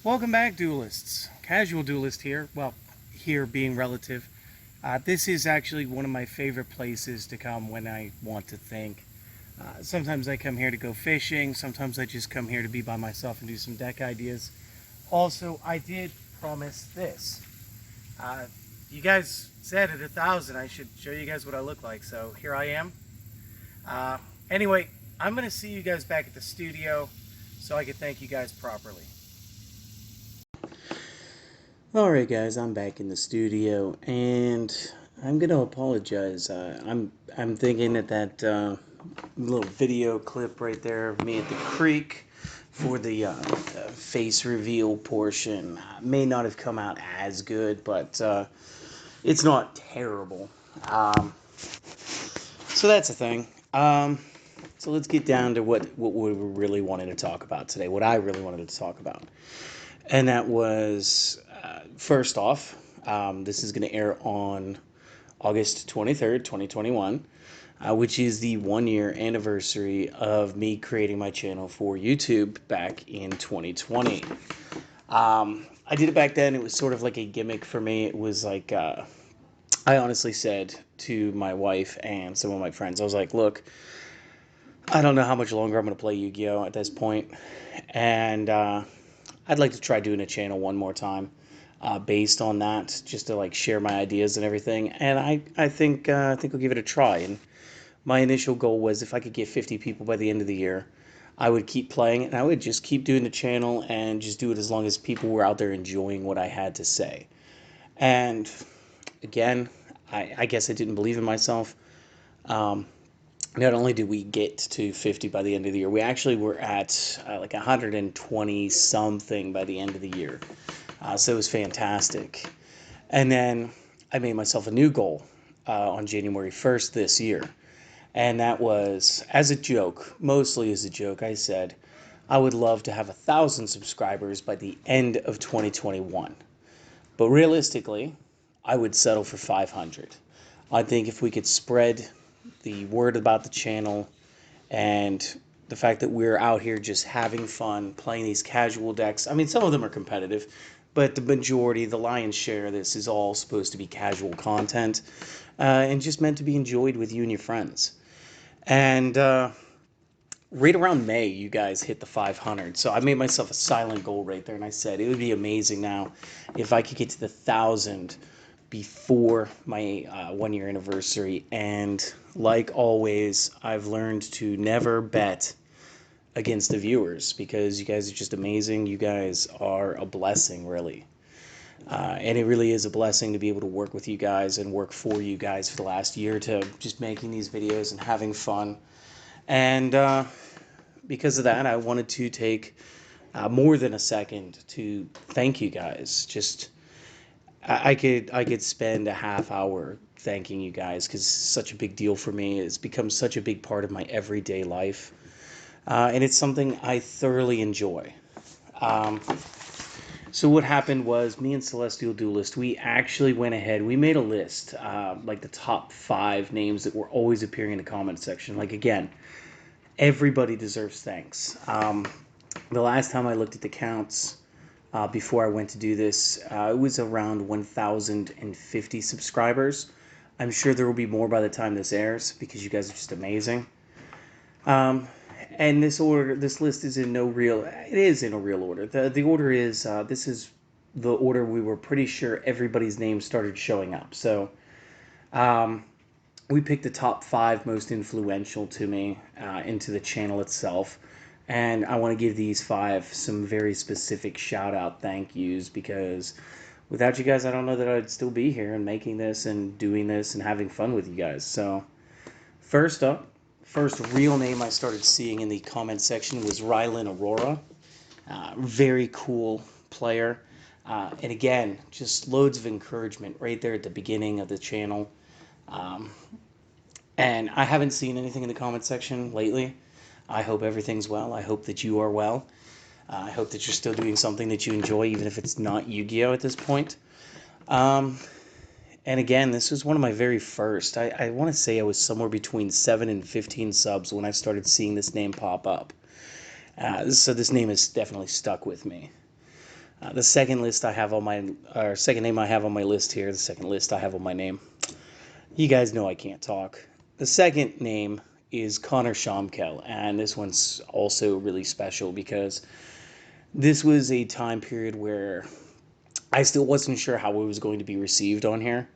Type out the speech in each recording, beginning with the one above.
Welcome back, Duelists. Casual Duelist here. Well, here being relative. This is actually one of my favorite places to come when I want to think. Sometimes I come here to go fishing. Sometimes I just come here to be by myself and do some deck ideas. Also, I did promise this. Uh, you guys said at 1,000 I should show you guys what I look like, so here I am. Uh, anyway, I'm going to see you guys back at the studio so I can thank you guys properly. Alright guys, I'm back in the studio and I'm gonna apologize. I'm thinking that little video clip right there of me at the creek for the face reveal portion may not have come out as good, but it's not terrible. Um, so that's the thing. So let's get down to what we really wanted to talk about today. What I really wanted to talk about, and that was first off, this is going to air on August 23rd, 2021, which is the 1 year anniversary of me creating my channel for YouTube back in 2020. I did it back then. It was sort of like a gimmick for me. It was like, I honestly said to my wife and some of my friends, I was like, look, I don't know how much longer I'm going to play Yu-Gi-Oh at this point, and I'd like to try doing a channel one more time based on that, just to like share my ideas and everything. And I think I'll give it a try. And my initial goal was if I could get 50 people by the end of the year, I would keep playing and I would just keep doing the channel and just do it as long as people were out there enjoying what I had to say. And again, I guess I didn't believe in myself. Um, Not only did we get to 50 by the end of the year, we actually were at like 120 something by the end of the year. So it was fantastic. And then I made myself a new goal on January 1st this year. And that was as a joke, mostly as a joke. I said, I would love to have 1,000 subscribers by the end of 2021. But realistically, I would settle for 500. I think if we could spread the word about the channel and the fact that we're out here just having fun playing these casual decks. I mean, some of them are competitive, but the majority, the lion's share of this is all supposed to be casual content and just meant to be enjoyed with you and your friends. And right around May, you guys hit the 500. So I made myself a silent goal right there, and I said it would be amazing now if I could get to the 1,000 before my 1 year anniversary. And like always, I've learned to never bet against the viewers because you guys are just amazing. You guys are a blessing, really. And it really is a blessing to be able to work with you guys and work for you guys for the last year to just making these videos and having fun. And because of that, I wanted to take more than a second to thank you guys. Just I could spend a half hour thanking you guys because it's such a big deal for me. It's become such a big part of my everyday life, and it's something I thoroughly enjoy. Um, so what happened was me and Celestial Duelist, we actually went ahead. We made a list, like the top 5 names that were always appearing in the comment section. Like again, everybody deserves thanks. The last time I looked at the counts before I went to do this, it was around 1,050 subscribers. I'm sure there will be more by the time this airs because you guys are just amazing. Um, and this list is in no real. It is in a real order. The order is this is the order we were pretty sure everybody's name started showing up. So um, we picked the top 5 most influential to me into the channel itself. And I want to give these 5 some very specific shout out thank yous because without you guys, I don't know that I'd still be here and making this and doing this and having fun with you guys. So, first up, first real name I started seeing in the comment section was Rylan Aurora. Very cool player. And again, just loads of encouragement right there at the beginning of the channel. Um, and I haven't seen anything in the comment section lately. I hope everything's well. I hope that you are well. I hope that you're still doing something that you enjoy, even if it's not Yu-Gi-Oh at this point. Um, and again, this was one of my very first. I want to say I was somewhere between 7 and 15 subs when I started seeing this name pop up. So this name has definitely stuck with me. The second list I have on my, or second name I have on my list here, the second list I have on my name. You guys know I can't talk. The second name is Connor Shomkel, and this one's also really special because this was a time period where I still wasn't sure how it was going to be received on here.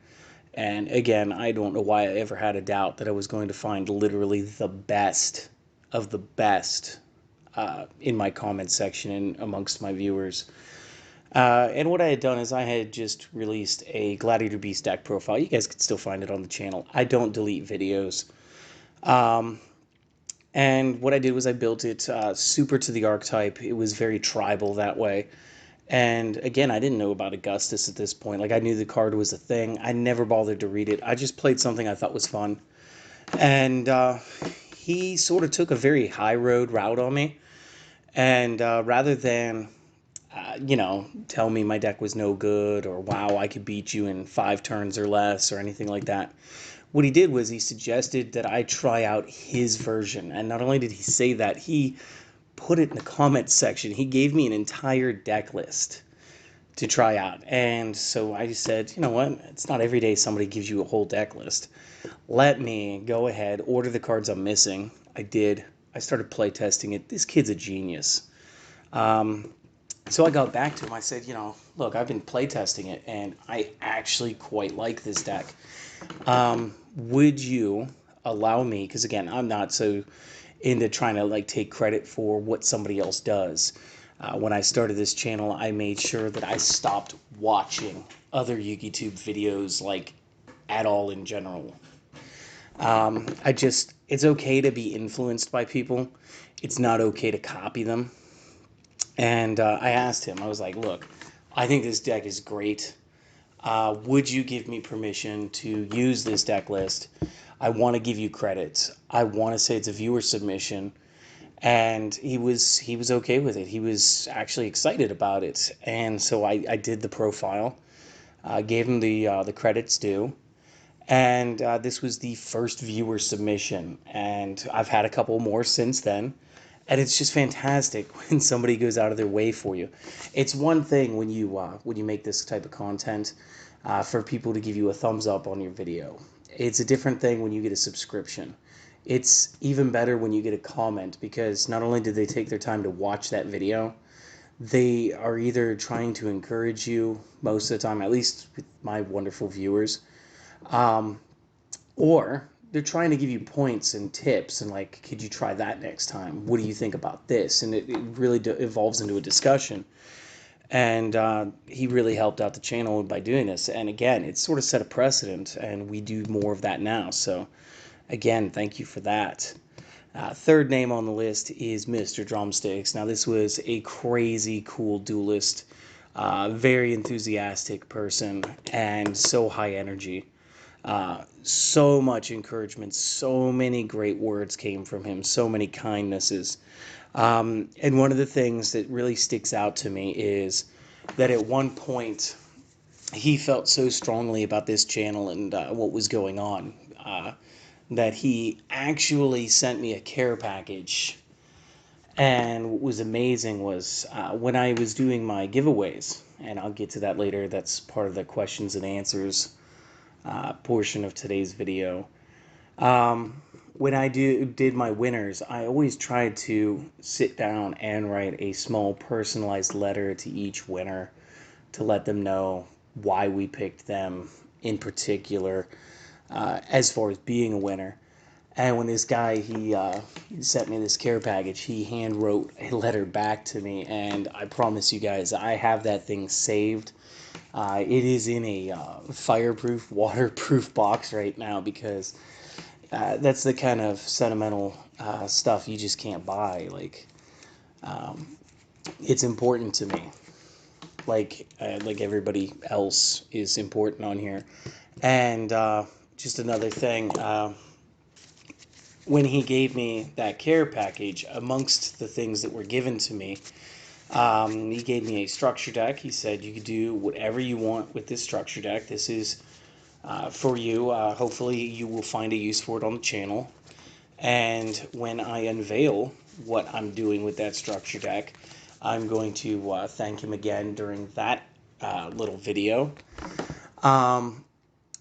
And again, I don't know why I ever had a doubt that I was going to find literally the best of the best in my comment section and amongst my viewers. And what I had done is I had just released a Gladiator Beast deck profile. You guys can still find it on the channel. I don't delete videos. Um, and what I did was I built it super to the archetype. It was very tribal that way. And again, I didn't know about Augustus at this point. Like, I knew the card was a thing. I never bothered to read it. I just played something I thought was fun. And he sort of took a very high road route on me. And rather than, tell me my deck was no good or wow, I could beat you in 5 turns or less or anything like that, what he did was he suggested that I try out his version. And not only did he say that, he put it in the comments section. He gave me an entire deck list to try out. And so I said, you know what? It's not every day somebody gives you a whole deck list. Let me go ahead, order the cards I'm missing. I did. I started play testing it. This kid's a genius. So I got back to him. I said, look, I've been play testing it, and I actually quite like this deck. Would you allow me? Because again, I'm not so into trying to like take credit for what somebody else does. When I started this channel, I made sure that I stopped watching other YouTube videos, like at all in general. It's okay to be influenced by people. It's not okay to copy them. And I asked him, I was like, look, I think this deck is great. Would you give me permission to use this deck list? I want to give you credit. I want to say it's a viewer submission. And he was okay with it. He was actually excited about it. And so I did the profile, gave him the credits due. And this was the first viewer submission. And I've had a couple more since then. And it's just fantastic when somebody goes out of their way for you. It's one thing when you make this type of content for people to give you a thumbs up on your video. It's a different thing when you get a subscription. It's even better when you get a comment, because not only did they take their time to watch that video, they are either trying to encourage you most of the time, at least with my wonderful viewers, or they're trying to give you points and tips and like, could you try that next time? What do you think about this? And it really evolves into a discussion. And he really helped out the channel by doing this. And again, it's sort of set a precedent, and we do more of that now. So again, thank you for that. Third name on the list is Mr. Drumsticks. Now, this was a crazy cool duelist, very enthusiastic person, and so high energy. So much encouragement, so many great words came from him, so many kindnesses. And one of the things that really sticks out to me is that at one point he felt so strongly about this channel and what was going on that he actually sent me a care package. And what was amazing was when I was doing my giveaways, and I'll get to that later, that's part of the questions and answers portion of today's video. When I did my winners, I always tried to sit down and write a small personalized letter to each winner to let them know why we picked them in particular, as far as being a winner. And when this guy, he sent me this care package, he hand wrote a letter back to me, and I promise you guys, I have that thing saved. It is in a fireproof, waterproof box right now, because that's the kind of sentimental stuff you just can't buy. Like, it's important to me, like everybody else is important on here. And just another thing, when he gave me that care package, amongst the things that were given to me, he gave me a structure deck. He said you could do whatever you want with this structure deck. This is for you. Hopefully you will find a use for it on the channel. And when I unveil what I'm doing with that structure deck, I'm going to thank him again during that little video. Um,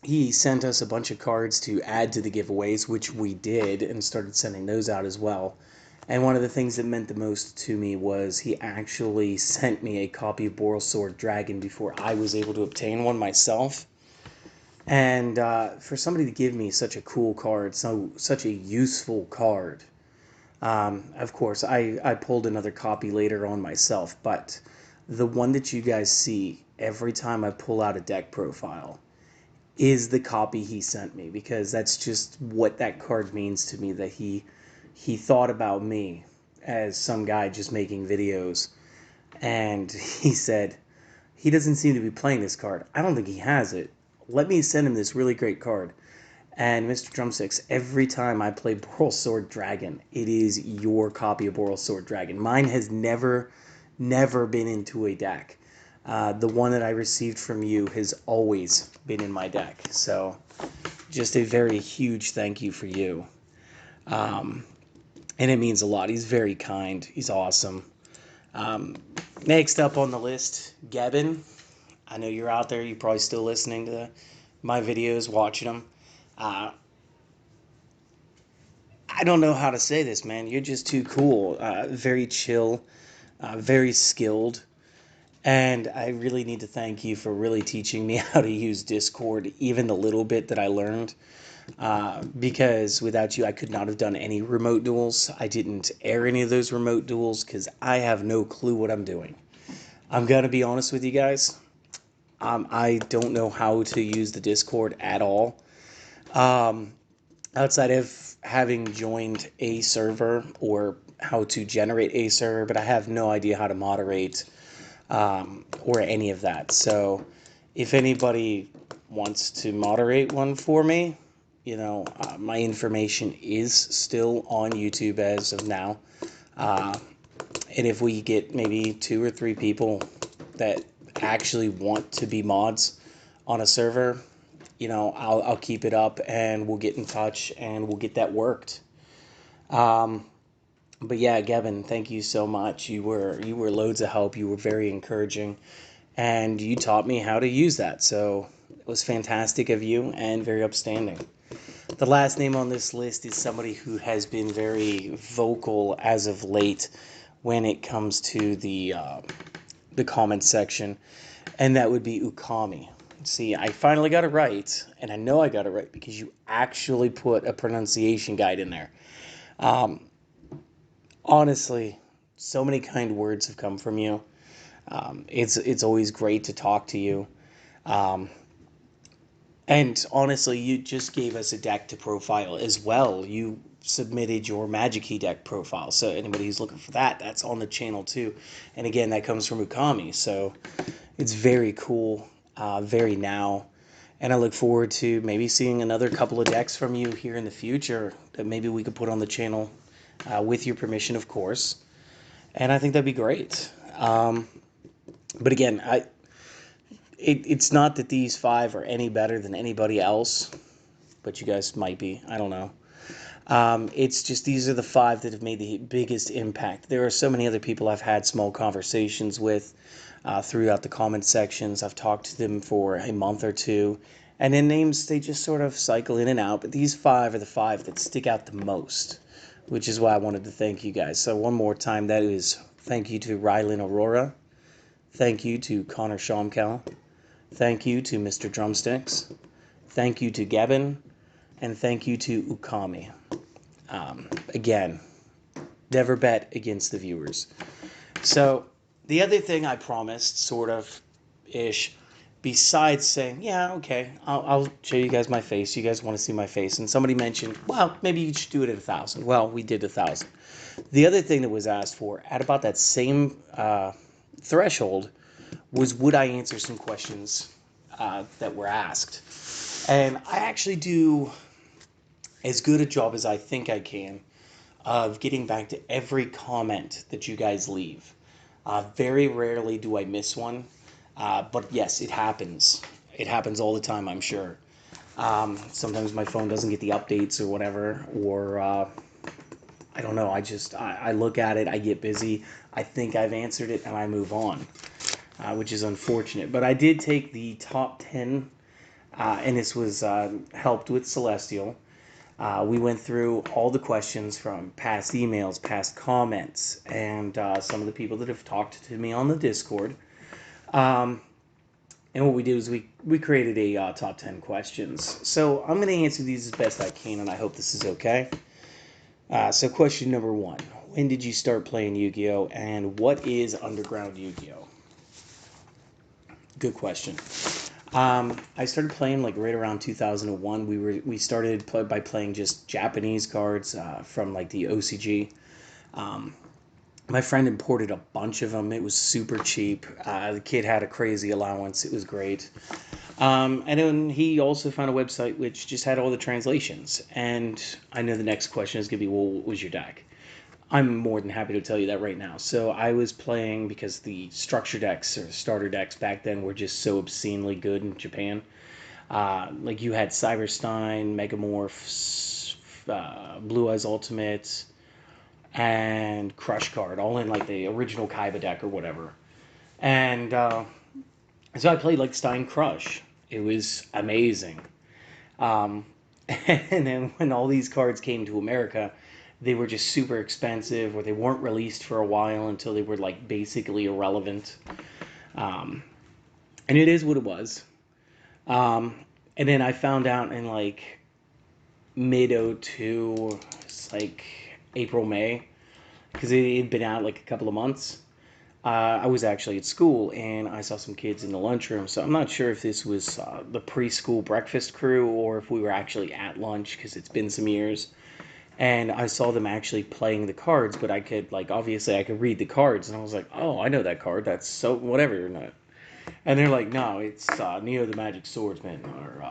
he sent us a bunch of cards to add to the giveaways, which we did, and started sending those out as well. And one of the things that meant the most to me was he actually sent me a copy of Boral Sword Dragon before I was able to obtain one myself. And for somebody to give me such a cool card, such a useful card, of course, I pulled another copy later on myself, but the one that you guys see every time I pull out a deck profile is the copy he sent me, because that's just what that card means to me, that he thought about me as some guy just making videos, and he said, he doesn't seem to be playing this card. I don't think he has it. Let me send him this really great card. And Mr. Drumsticks, every time I play Boral Sword Dragon, it is your copy of Boral Sword Dragon. Mine has never been into a deck. The one that I received from you has always been in my deck. So just a very huge thank you for you. And it means a lot. He's very kind. He's awesome. Next up on the list, Gavin. I know you're out there. You're probably still listening to my videos, watching them. I don't know how to say this, man. You're just too cool. Very chill, very skilled. And I really need to thank you for really teaching me how to use Discord, even the little bit that I learned. Because without you, I could not have done any remote duels. I didn't air any of those remote duels because I have no clue what I'm doing. I'm going to be honest with you guys. I don't know how to use the Discord at all. Outside of having joined a server or how to generate a server, but I have no idea how to moderate or any of that. So if anybody wants to moderate one for me, my information is still on YouTube as of now. And if we get maybe 2 or 3 people that actually want to be mods on a server, I'll keep it up and we'll get in touch and we'll get that worked. But yeah, Gavin, thank you so much. You were loads of help. You were very encouraging, and you taught me how to use that. So it was fantastic of you and very upstanding. The last name on this list is somebody who has been very vocal as of late when it comes to the comment section, and that would be Ukami. See, I finally got it right, and I know I got it right because you actually put a pronunciation guide in there. Honestly, so many kind words have come from you. It's always great to talk to you. And honestly, you just gave us a deck to profile as well. You submitted your Magic Key deck profile. So anybody who's looking for that, that's on the channel too. And again, that comes from Ukami. So it's very cool, very now. And I look forward to maybe seeing another couple of decks from you here in the future that maybe we could put on the channel with your permission, of course. And I think that'd be great. But again, it's not that these 5 are any better than anybody else, but you guys might be. I don't know. It's just these are the 5 that have made the biggest impact. There are so many other people I've had small conversations with throughout the comment sections. I've talked to them for a month or two, and then names, they just sort of cycle in and out. But these 5 are the 5 that stick out the most, which is why I wanted to thank you guys. So one more time, that is thank you to Rylan Aurora. Thank you to Connor Shomkel. Thank you to Mr. Drumsticks. Thank you to Gavin. And thank you to Ukami. Again, never bet against the viewers. So the other thing I promised, sort of, ish, besides saying, yeah, okay, I'll show you guys my face. You guys want to see my face. And somebody mentioned, well, maybe you should do it at 1,000. Well, we did 1,000. The other thing that was asked for at about that same threshold was, would I answer some questions that were asked? And I actually do as good a job as I think I can of getting back to every comment that you guys leave. Very rarely do I miss one, but yes, it happens. It happens all the time, I'm sure. Sometimes my phone doesn't get the updates or whatever, or I don't know. I look at it, I get busy, I think I've answered it, and I move on, which is unfortunate. But I did take the top 10, and this was helped with Celestial. We went through all the questions from past emails, past comments, and some of the people that have talked to me on the Discord. Um, and what we did is we created a top 10 questions. So I'm going to answer these as best I can, and I hope this is okay. So question number one. When did you start playing Yu-Gi-Oh? And what is Underground Yu-Gi-Oh? Good question. I started playing like right around 2001. We started by playing just Japanese cards from like the OCG. Um, my friend imported a bunch of them. It was super cheap. The kid had a crazy allowance. It was great. And then he also found a website which just had all the translations. And I know the next question is going to be, well, what was your deck? I'm more than happy to tell you that right now. So I was playing because the structure decks or starter decks back then were just so obscenely good in Japan. Like you had Cyberstein, Megamorphs, Blue Eyes Ultimate, and Crush Card, all in like the original Kaiba deck or whatever. And so I played like Stein Crush. It was amazing. Um, and then when all these cards came to America, they were just super expensive, or they weren't released for a while until they were like basically irrelevant. Um, and it is what it was. Um, and then I found out in like mid '02, it's like April, May, because it had been out like a couple of months. I was actually at school and I saw some kids in the lunchroom. So I'm not sure if this was the preschool breakfast crew or if we were actually at lunch because it's been some years. And I saw them actually playing the cards, but I could, like, obviously I could read the cards. And I was like, oh, I know that card. That's so, whatever. And they're like, no, it's Neo the Magic Swordsman, or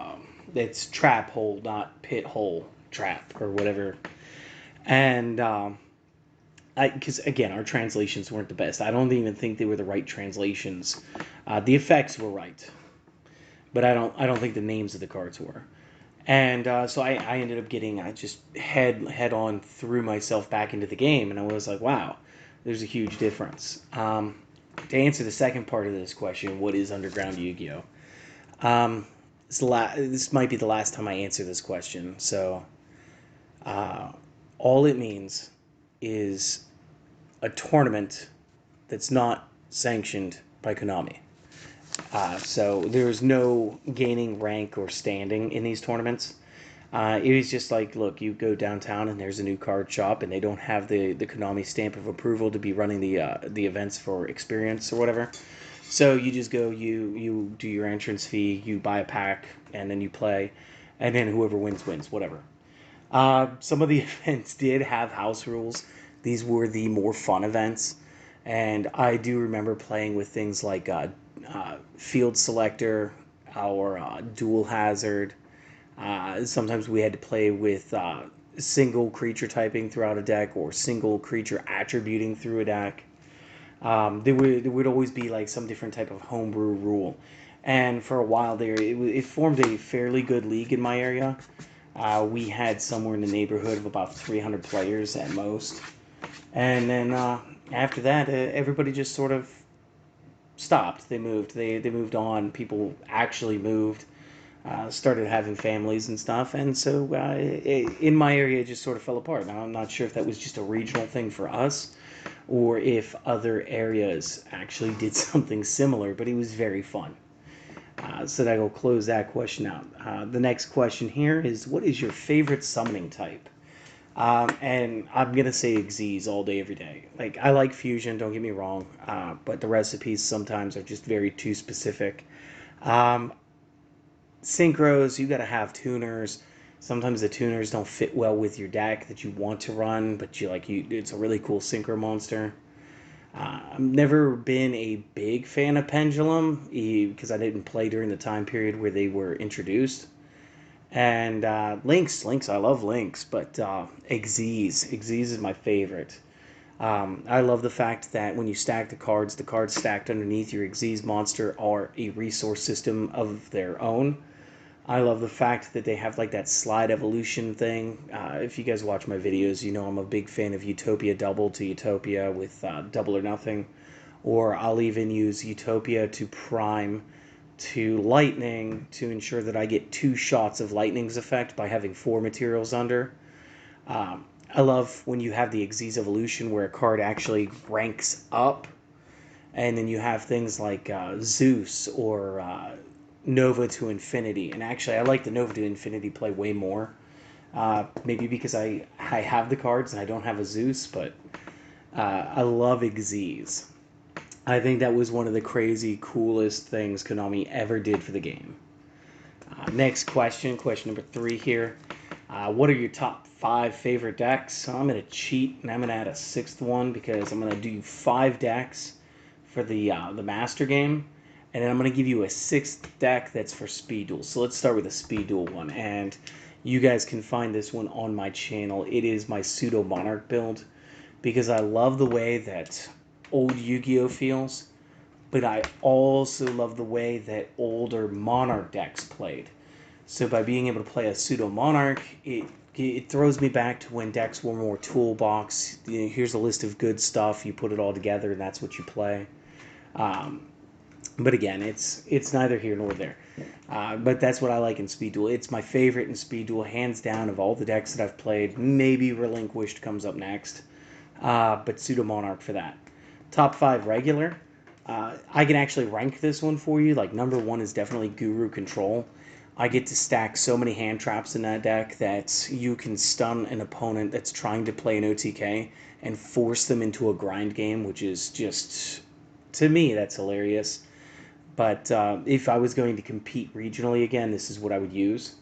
it's Trap Hole, not Pit Hole Trap, or whatever. And because again, our translations weren't the best. I don't even think they were the right translations. The effects were right, but I don't think the names of the cards were. And so I ended up getting I just head on threw myself back into the game, and I was like, wow, there's a huge difference. To answer the second part of this question, what is Underground Yu-Gi-Oh? Um, this might be the last time I answer this question. So uh, all it means is a tournament that's not sanctioned by Konami. So there's no gaining rank or standing in these tournaments. It was just like, look, you go downtown and there's a new card shop, and they don't have the Konami stamp of approval to be running the events for experience or whatever. So you just go, you do your entrance fee, you buy a pack, and then you play, and then whoever wins wins, whatever. Some of the events did have house rules. These were the more fun events, and I do remember playing with things like Field Selector or Dual Hazard. Sometimes we had to play with single creature typing throughout a deck or single creature attributing through a deck. There would always be like some different type of homebrew rule, and for a while there, it formed a fairly good league in my area. We had somewhere in the neighborhood of about 300 players at most, and then after that, everybody just sort of stopped. They moved. They moved on. People actually moved. Started having families and stuff, and so in my area, it just sort of fell apart. Now I'm not sure if that was just a regional thing for us, or if other areas actually did something similar. But it was very fun. So that will close that question out. The next question here is, what is your favorite summoning type? And I'm gonna say Xyz all day, every day. Like I like fusion, don't get me wrong, but the recipes sometimes are just very too specific. Um, Synchros, you gotta have tuners. Sometimes the tuners don't fit well with your deck that you want to run, but it's a really cool synchro monster. I've never been a big fan of Pendulum because I didn't play during the time period where they were introduced. And Lynx, I love Lynx, but Xyz is my favorite. I love the fact that when you stack the cards stacked underneath your Xyz monster are a resource system of their own. I love the fact that they have like that slide evolution thing. If you guys watch my videos, you know I'm a big fan of Utopia Double to Utopia with Double or Nothing. Or I'll even use Utopia to Prime to Lightning to ensure that I get 2 shots of Lightning's effect by having 4 materials under. I love when you have the Xyz evolution where a card actually ranks up, and then you have things like Zeus or Nova to Infinity. And actually, I like the Nova to Infinity play way more. Maybe because I have the cards and I don't have a Zeus, but I love Xyz. I think that was one of the crazy coolest things Konami ever did for the game. Next question number 3 here. What are your top 5 favorite decks? So I'm going to cheat and I'm going to add a 6th one because I'm going to do 5 decks for the Master Game, and then I'm going to give you a 6th deck that's for Speed Duel. So let's start with the Speed Duel one, and you guys can find this one on my channel. It is my Pseudo Monarch build because I love the way that old Yu-Gi-Oh feels, but I also love the way that older Monarch decks played. So by being able to play a Pseudo Monarch, it throws me back to when decks were more toolbox. Here's a list of good stuff. You put it all together, and that's what you play. But again, it's neither here nor there. But that's what I like in Speed Duel. It's my favorite in Speed Duel, hands down, of all the decks that I've played. Maybe Relinquished comes up next, but Pseudo Monarch for that. Top 5 regular. I can actually rank this one for you. Like, number 1 is definitely Guru Control. I get to stack so many hand traps in that deck that you can stun an opponent that's trying to play an OTK and force them into a grind game, which is just, to me, that's hilarious. But if I was going to compete regionally again, this is what I would use.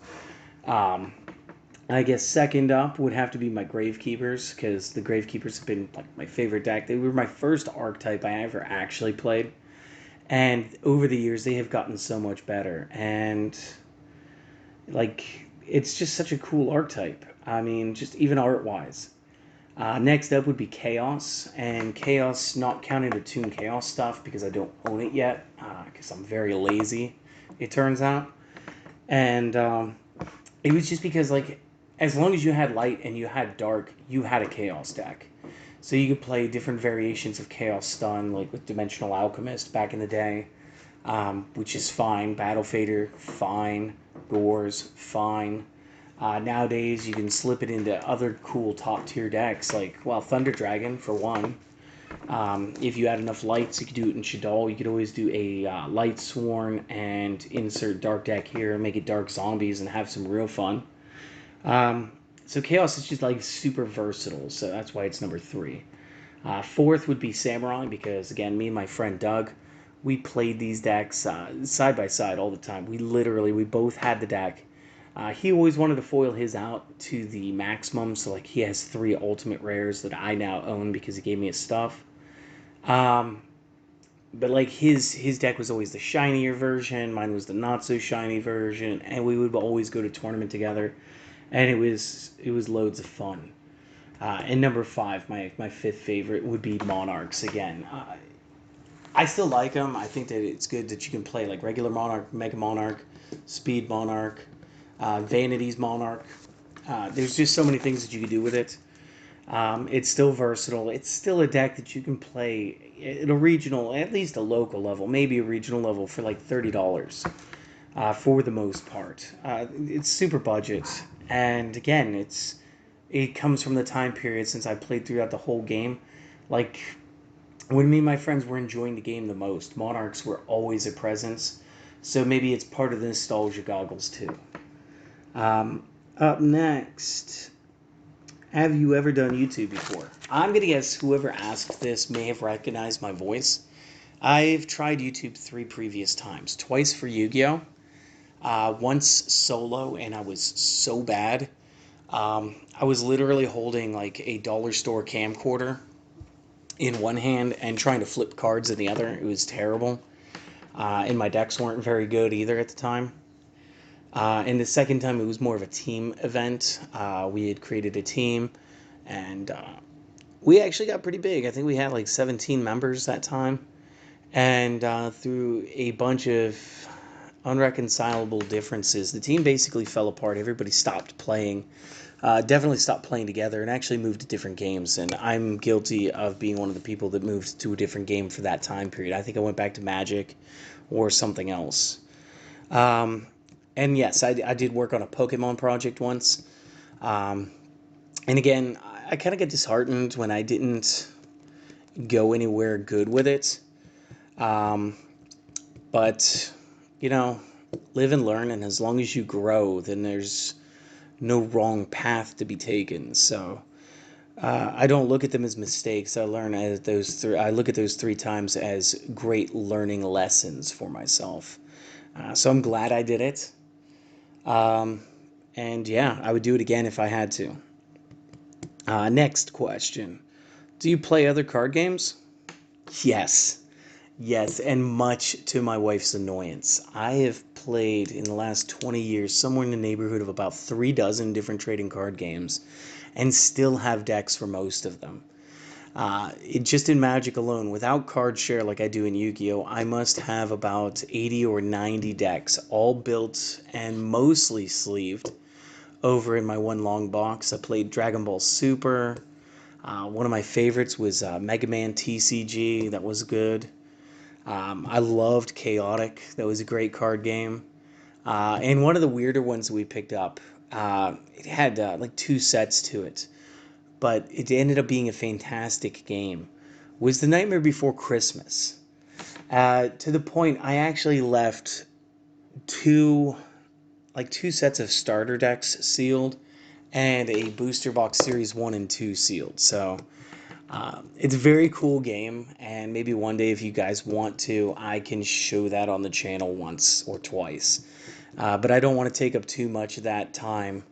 I guess second up would have to be my Gravekeepers, because the Gravekeepers have been like my favorite deck. They were my first archetype I ever actually played. And over the years, they have gotten so much better. And like, it's just such a cool archetype. I mean, just even art-wise. Next up would be Chaos, and Chaos, not counting the Toon Chaos stuff because I don't own it yet, because I'm very lazy, it turns out. And it was just because, like, as long as you had light and you had dark, you had a Chaos deck. So you could play different variations of Chaos Stun, like with Dimensional Alchemist back in the day, which is fine. Battle Fader, fine. Doors, fine. Nowadays, you can slip it into other cool top tier decks, like, well, Thunder Dragon, for one. If you had enough lights, you could do it in Shaddoll. You could always do a Light Sworn and insert Dark Deck here, make it Dark Zombies, and have some real fun. So Chaos is just, like, super versatile, so that's why it's number 3. Fourth would be Samurai, because, again, me and my friend Doug, we played these decks side by side all the time. We both had the deck. He always wanted to foil his out to the maximum, so like he has 3 ultimate rares that I now own because he gave me his stuff. But like his deck was always the shinier version, mine was the not so shiny version, and we would always go to tournament together, and it was loads of fun. And number 5, my 5th favorite would be Monarchs again. I still like them. I think that it's good that you can play like regular Monarch, Mega Monarch, Speed Monarch, Vanity's Monarch. There's just so many things that you can do with it. It's still versatile. It's still a deck that you can play at a regional, at least a local level, maybe a regional level for like $30 for the most part. It's super budget, and again, it comes from the time period since I played throughout the whole game. Like, when me and my friends were enjoying the game the most, Monarchs were always a presence. So maybe it's part of the nostalgia goggles too. Up next, have you ever done YouTube before? I'm going to guess whoever asked this may have recognized my voice. I've tried YouTube 3 previous times. Twice for Yu-Gi-Oh! Once solo, and I was so bad. I was literally holding like a dollar store camcorder in one hand and trying to flip cards in the other. It was terrible. And my decks weren't very good either at the time. And the second time, it was more of a team event. We had created a team, and we actually got pretty big. I think we had like 17 members that time. And through a bunch of unreconcilable differences. The team basically fell apart. Everybody stopped playing. Definitely stopped playing together and actually moved to different games. And I'm guilty of being one of the people that moved to a different game for that time period. I think I went back to Magic or something else. Um, and yes, I did work on a Pokemon project once. Um, and again, I kind of get disheartened when I didn't go anywhere good with it. Um, but, you know, live and learn, and as long as you grow, then there's no wrong path to be taken. So I don't look at them as mistakes. I learn as those three. I look at those 3 times as great learning lessons for myself. So I'm glad I did it. Um, and yeah, I would do it again if I had to. Next question: do you play other card games? Yes. Yes, and much to my wife's annoyance. I have played in the last 20 years somewhere in the neighborhood of about 3 dozen different trading card games and still have decks for most of them. Just in Magic alone, without card share like I do in Yu-Gi-Oh, I must have about 80 or 90 decks, all built and mostly sleeved over in my one long box. I played Dragon Ball Super. One of my favorites was Mega Man TCG. That was good. I loved Chaotic. That was a great card game. And one of the weirder ones we picked up, it had like 2 sets to it, but it ended up being a fantastic game, was The Nightmare Before Christmas. To the point, I actually left two, 2 sets of starter decks sealed and a booster box series 1 and 2 sealed. So it's a very cool game, and maybe one day if you guys want to, I can show that on the channel once or twice. But I don't want to take up too much of that time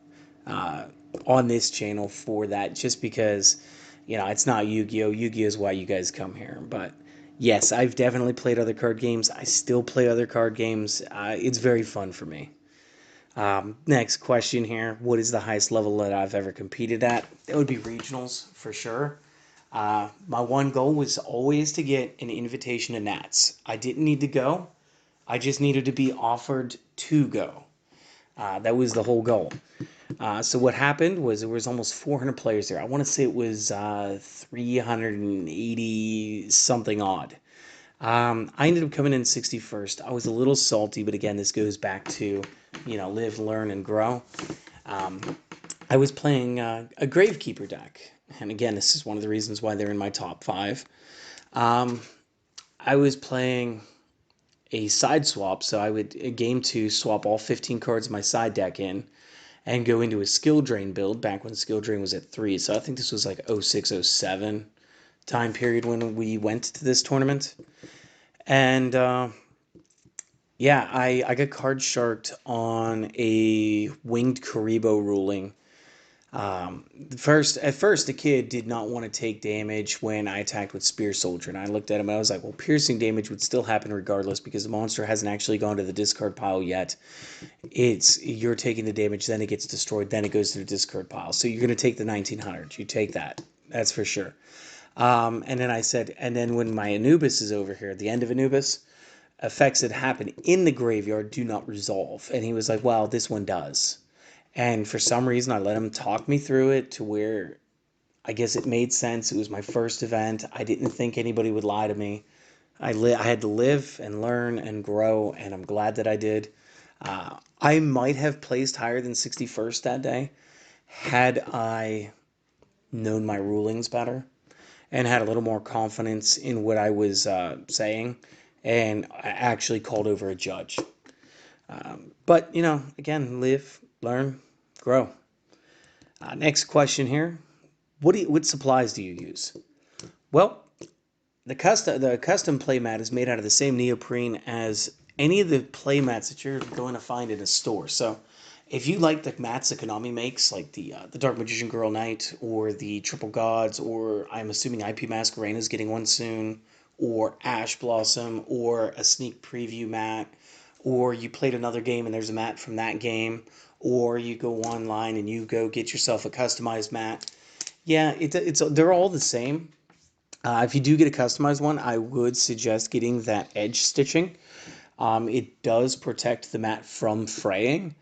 uh, on this channel for that, just because, it's not Yu-Gi-Oh! Yu-Gi-Oh! Is why you guys come here. But yes, I've definitely played other card games. I still play other card games. It's very fun for me. Next question here. What is the highest level that I've ever competed at? That would be regionals for sure. My one goal was always to get an invitation to Nats. I didn't need to go. I just needed to be offered to go. That was the whole goal. So what happened was there was almost 400 players there. I want to say it was 380 something odd. I ended up coming in 61st. I was a little salty, but again, this goes back to, live, learn, and grow. Um, I was playing a Gravekeeper deck. And again, this is one of the reasons why they're in my top 5. Um, I was playing a side swap, so I would, game 2, swap all 15 cards of my side deck in and go into a skill drain build back when skill drain was at 3. So I think this was like 06, 07 time period when we went to this tournament. And yeah, I got card sharked on a winged Karibo ruling. At first, the kid did not want to take damage when I attacked with Spear Soldier, and I looked at him and I was like, well, piercing damage would still happen regardless because the monster hasn't actually gone to the discard pile yet. You're taking the damage, then it gets destroyed, then it goes to the discard pile. So you're going to take the 1900. You take that. That's for sure. And then I said, and then when my Anubis is over here, at the end of Anubis, effects that happen in the graveyard do not resolve. And he was like, well, this one does. And for some reason, I let him talk me through it to where I guess it made sense. It was my first event. I didn't think anybody would lie to me. I had to live and learn and grow, and I'm glad that I did. I might have placed higher than 61st that day had I known my rulings better and had a little more confidence in what I was saying, and I actually called over a judge. But, again, live, learn, grow. Next question here. What supplies do you use? Well, the custom playmat is made out of the same neoprene as any of the playmats that you're going to find in a store. So if you like the mats that Konami makes, like the Dark Magician Girl Knight or the Triple Gods, or I'm assuming IP Masquerade is getting one soon, or Ash Blossom, or a sneak preview mat, or you played another game and there's a mat from that game, or you go online and you go get yourself a customized mat. Yeah, they're all the same. If you do get a customized one, I would suggest getting that edge stitching. It does protect the mat from fraying,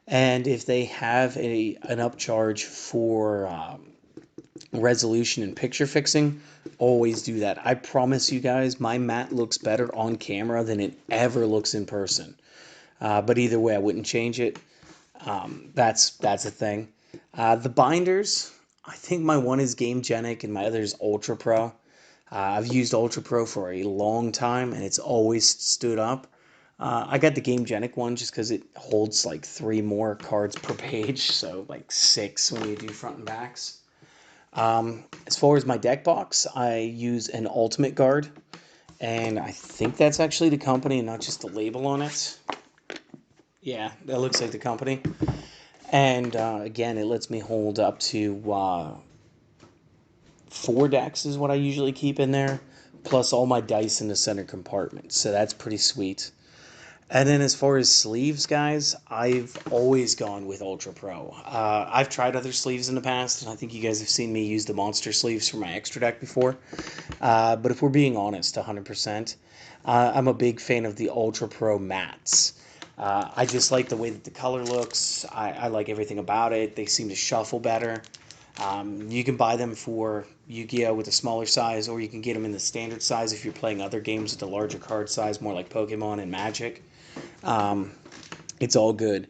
and if they have an upcharge for resolution and picture fixing, always do that. I promise you guys, my mat looks better on camera than it ever looks in person. But either way, I wouldn't change it. That's a thing. The binders, I think my one is Gamegenic and my other is Ultra Pro. I've used Ultra Pro for a long time and it's always stood up. I got the Gamegenic one just because it holds like 3 more cards per page, so like 6 when you do front and backs. As far as my deck box, I use an Ultimate Guard, and I think that's actually the company and not just the label on it. Yeah, that looks like the company. And again, it lets me hold up to 4 decks is what I usually keep in there, plus all my dice in the center compartment. So that's pretty sweet. And then as far as sleeves, guys, I've always gone with Ultra Pro. I've tried other sleeves in the past, and I think you guys have seen me use the monster sleeves for my extra deck before. But if we're being honest, 100%, I'm a big fan of the Ultra Pro mats. I just like the way that the color looks. I like everything about it. They seem to shuffle better. You can buy them for Yu-Gi-Oh! With a smaller size, or you can get them in the standard size if you're playing other games with a larger card size, more like Pokemon and Magic. Um, it's all good.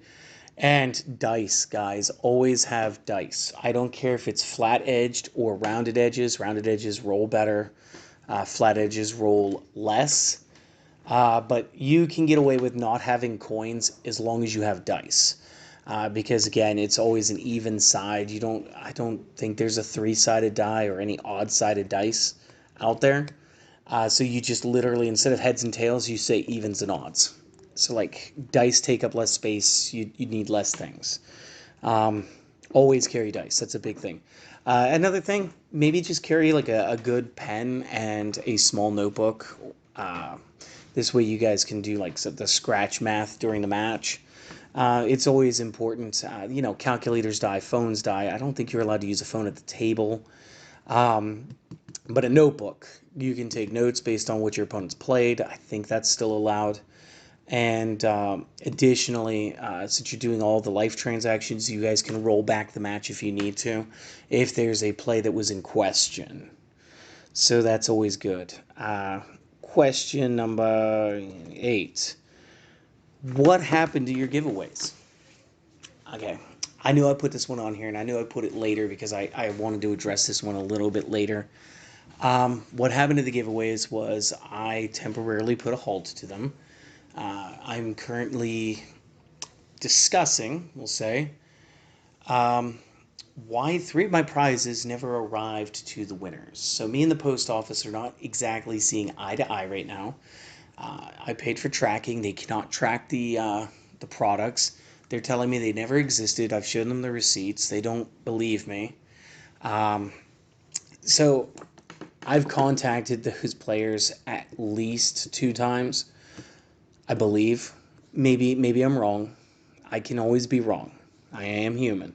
And dice, guys, always have dice. I don't care if it's flat edged or rounded edges. Rounded edges roll better, flat edges roll less. But you can get away with not having coins as long as you have dice. Because again, it's always an even side. I don't think there's a 3-sided die or any odd-sided dice out there. So you just literally, instead of heads and tails, you say evens and odds. So like dice take up less space, you need less things. Um, Always carry dice. That's a big thing. Another thing, maybe just carry like a good pen and a small notebook. This way you guys can do like the scratch math during the match. It's always important. Calculators die, phones die. I don't think you're allowed to use a phone at the table. But a notebook, you can take notes based on what your opponent's played. I think that's still allowed. And additionally, since you're doing all the life transactions, you guys can roll back the match if you need to, if there's a play that was in question. So that's always good. Question number 8. What happened to your giveaways? Okay. I knew I put this one on here, and I knew I put it later because I wanted to address this one a little bit later. What happened to the giveaways was I temporarily put a halt to them. I'm currently discussing, we'll say, why 3 of my prizes never arrived to the winners. So me and the post office are not exactly seeing eye to eye right now. I paid for tracking. They cannot track the products. They're telling me they never existed. I've shown them the receipts. They don't believe me. So I've contacted those players at least 2 times, I believe. Maybe I'm wrong. I can always be wrong. I am human.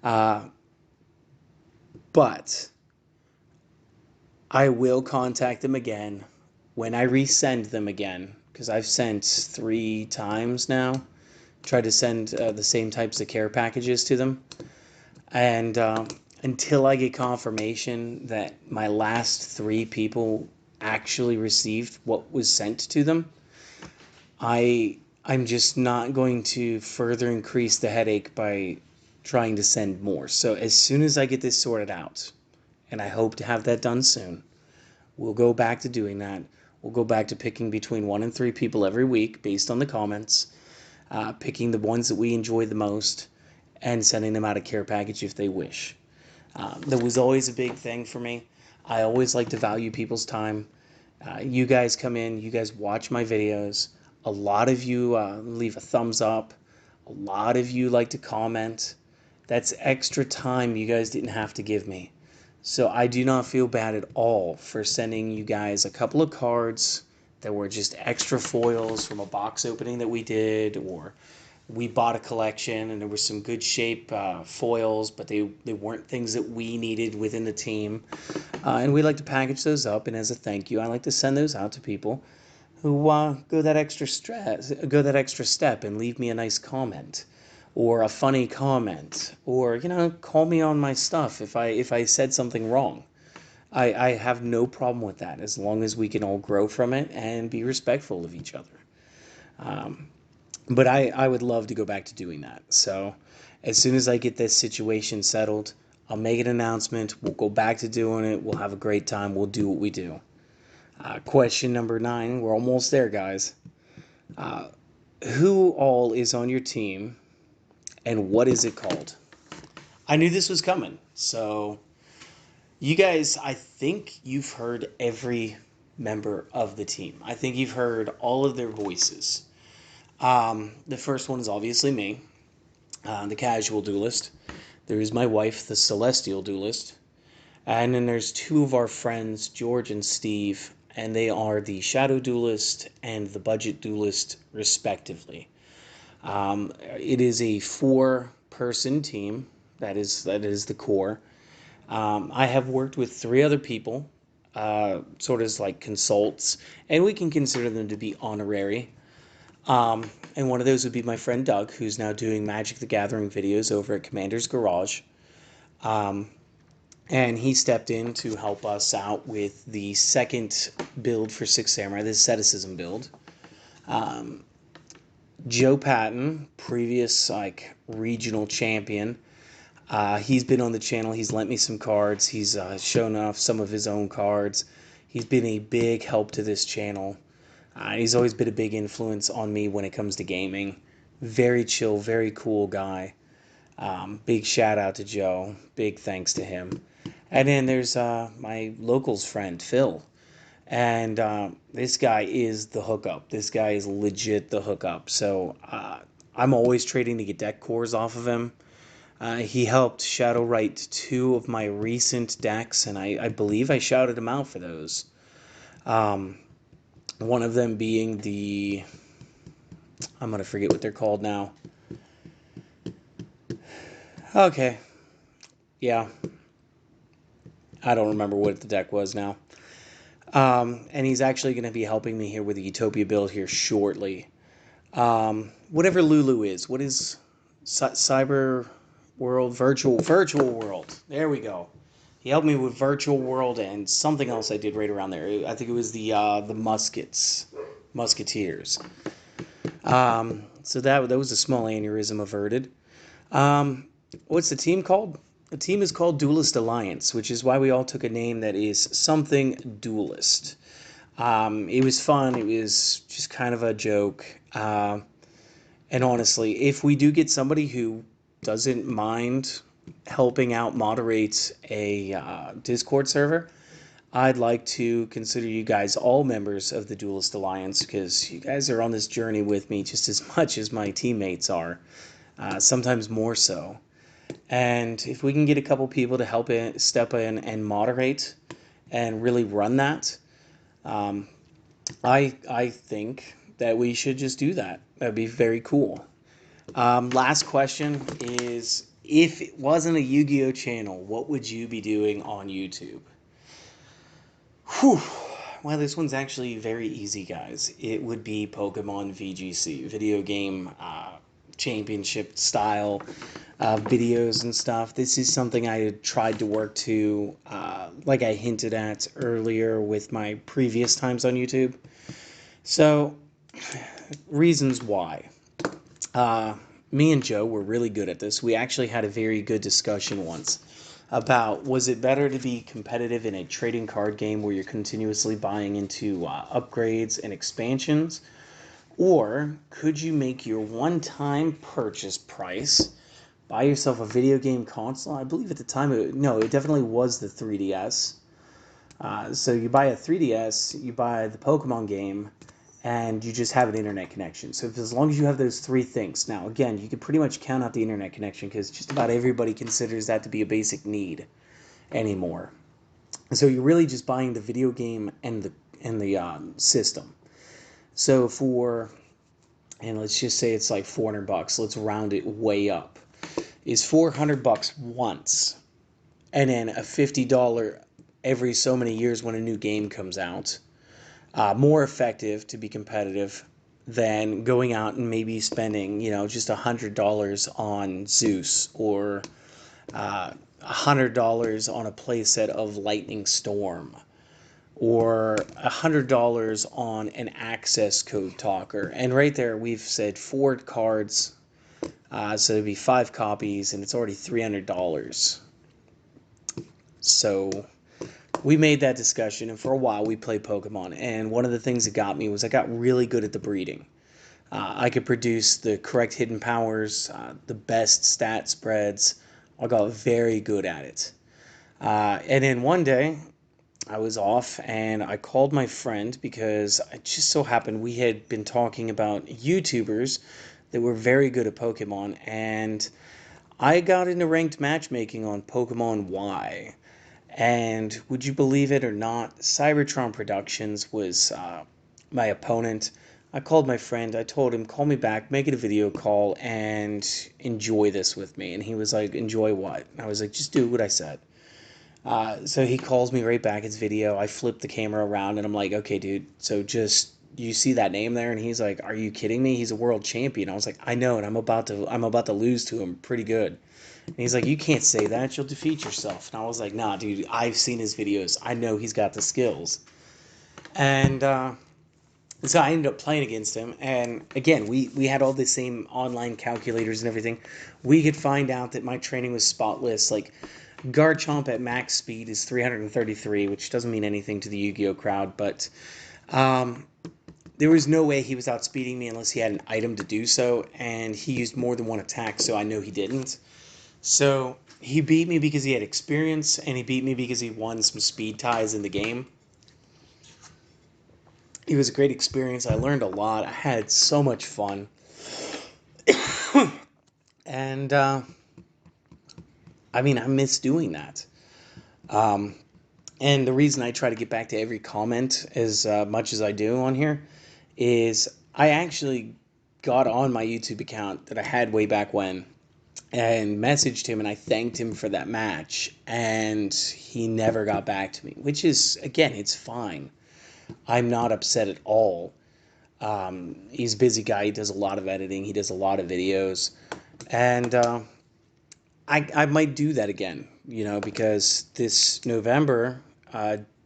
But I will contact them again when I resend them again, because I've sent 3 times now. Tried to send the same types of care packages to them. And until I get confirmation that my last 3 people actually received what was sent to them, I'm just not going to further increase the headache by trying to send more. So as soon as I get this sorted out, and I hope to have that done soon, we'll go back to doing that. We'll go back to picking between 1 and 3 people every week based on the comments, picking the ones that we enjoy the most, and sending them out a care package if they wish. That was always a big thing for me. I always like to value people's time. You guys come in, you guys watch my videos. A lot of you leave a thumbs up. A lot of you like to comment. That's extra time you guys didn't have to give me. So I do not feel bad at all for sending you guys a couple of cards that were just extra foils from a box opening that we did, or we bought a collection and there were some good shape foils, but they weren't things that we needed within the team. And we like to package those up, and as a thank you, I like to send those out to people. who go that extra step and leave me a nice comment or a funny comment, or call me on my stuff if I said something wrong. I have no problem with that as long as we can all grow from it and be respectful of each other. But I would love to go back to doing that. So as soon as I get this situation settled, I'll make an announcement. We'll go back to doing it. We'll have a great time. We'll do what we do. Question number 9. We're almost there, guys. Who all is on your team and what is it called? I knew this was coming. So you guys, I think you've heard every member of the team. I think you've heard all of their voices. The first one is obviously me, the casual duelist. There is my wife, the celestial duelist. And then there's 2 of our friends, George and Steve, and they are the shadow duelist and the budget duelist, respectively. It is a 4-person team. That is the core. I have worked with 3 other people, sort of like consults, and we can consider them to be honorary. And one of those would be my friend Doug, who's now doing Magic the Gathering videos over at Commander's Garage. And he stepped in to help us out with the second build for Six Samurai, the asceticism build. Joe Patton, previous regional champion, he's been on the channel. He's lent me some cards. He's shown off some of his own cards. He's been a big help to this channel. He's always been a big influence on me when it comes to gaming. Very chill, very cool guy. Big shout out to Joe. Big thanks to him. And then there's my locals friend, Phil. And this guy is the hookup. This guy is legit the hookup. So I'm always trading to get deck cores off of him. He helped shadow write 2 of my recent decks, and I believe I shouted him out for those. One of them being the... I'm going to forget what they're called now. Okay. Yeah. I don't remember what the deck was now. And he's actually going to be helping me here with the Utopia build here shortly. Whatever Lulu is. What is Cyber World? Virtual World. There we go. He helped me with Virtual World and something else I did right around there. I think it was the Musketeers. So that was a small aneurysm averted. What's the team called? The team is called Duelist Alliance, which is why we all took a name that is something Duelist. It was fun. It was just kind of a joke. And honestly, if we do get somebody who doesn't mind helping out moderate a Discord server, I'd like to consider you guys all members of the Duelist Alliance, because you guys are on this journey with me just as much as my teammates are, sometimes more so. And if we can get a couple people to step in and moderate and really run that, I think that we should just do that. That'd be very cool. Last question is, if it wasn't a Yu-Gi-Oh channel, what would you be doing on YouTube? Whew. Well, this one's actually very easy, guys. It would be Pokemon VGC, video game championship style videos and stuff. This is something I had tried to work to, like I hinted at earlier with my previous times on YouTube. So, reasons why. Me and Joe were really good at this. We actually had a very good discussion once about, was it better to be competitive in a trading card game where you're continuously buying into upgrades and expansions, or could you make your one-time purchase price, buy yourself a video game console? I believe at the time, it definitely was the 3DS. So you buy a 3DS, you buy the Pokemon game, and you just have an internet connection. So as long as you have those 3 things. Now, again, you can pretty much count out the internet connection because just about everybody considers that to be a basic need anymore. So you're really just buying the video game and the system. So and let's just say it's like $400. Let's round it way up. Is $400 once, and then a $50 every so many years when a new game comes out. more effective to be competitive than going out and maybe spending, just $100 on Zeus, or $100 on a playset of Lightning Storm, or $100 on an access code talker. And right there, we've said 4 cards, so it'd be 5 copies, and it's already $300. So we made that discussion, and for a while we played Pokemon. And one of the things that got me was I got really good at the breeding. I could produce the correct hidden powers, the best stat spreads. I got very good at it. And then one day, I was off and I called my friend because it just so happened we had been talking about YouTubers that were very good at Pokemon, and I got into ranked matchmaking on Pokemon Y. And would you believe it or not, Cybertron Productions was my opponent. I called my friend. I told him, call me back, make it a video call, and enjoy this with me. And he was like, enjoy what? And I was like, just do what I said. So he calls me right back. It's video. I flip the camera around, and I'm like, okay, dude, so just, you see that name there? And he's like, are you kidding me? He's a world champion. I was like, I know, and I'm about to lose to him pretty good. And he's like, you can't say that. You'll defeat yourself. And I was like, nah, dude, I've seen his videos. I know he's got the skills. And so I ended up playing against him. And again, we had all the same online calculators and everything. We could find out that my training was spotless. Like, Garchomp at max speed is 333, which doesn't mean anything to the Yu-Gi-Oh crowd. But there was no way he was outspeeding me unless he had an item to do so. And he used more than one attack, so I know he didn't. So he beat me because he had experience, and he beat me because he won some speed ties in the game. It was a great experience. I learned a lot. I had so much fun. And, I mean, I miss doing that. And the reason I try to get back to every comment as much as I do on here is I actually got on my YouTube account that I had way back when and messaged him, and I thanked him for that match, and he never got back to me, which is, again, it's fine. I'm not upset at all. He's a busy guy. He does a lot of editing. He does a lot of videos, and I might do that again, because this November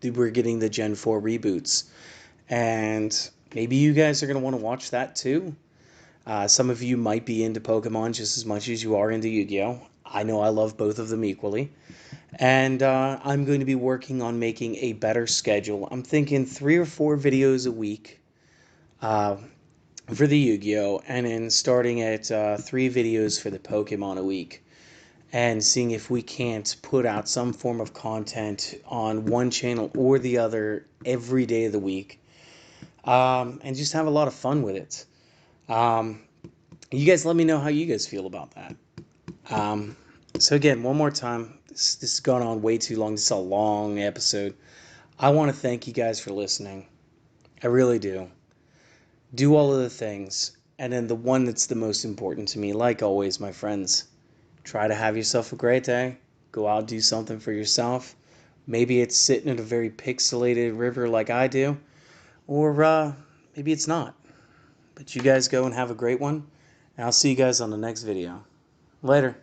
we're getting the Gen 4 reboots, and maybe you guys are going to want to watch that too. Some of you might be into Pokemon just as much as you are into Yu-Gi-Oh! I know I love both of them equally. And I'm going to be working on making a better schedule. I'm thinking 3 or 4 videos a week for the Yu-Gi-Oh! And then starting at 3 videos for the Pokemon a week. And seeing if we can't put out some form of content on one channel or the other every day of the week. And just have a lot of fun with it. You guys let me know how you guys feel about that. So again, one more time, this has gone on way too long. This is a long episode. I want to thank you guys for listening. I really do. Do all of the things. And then the one that's the most important to me, like always, my friends, try to have yourself a great day. Go out, do something for yourself. Maybe it's sitting in a very pixelated river like I do. Or maybe it's not. But you guys go and have a great one. And I'll see you guys on the next video. Later.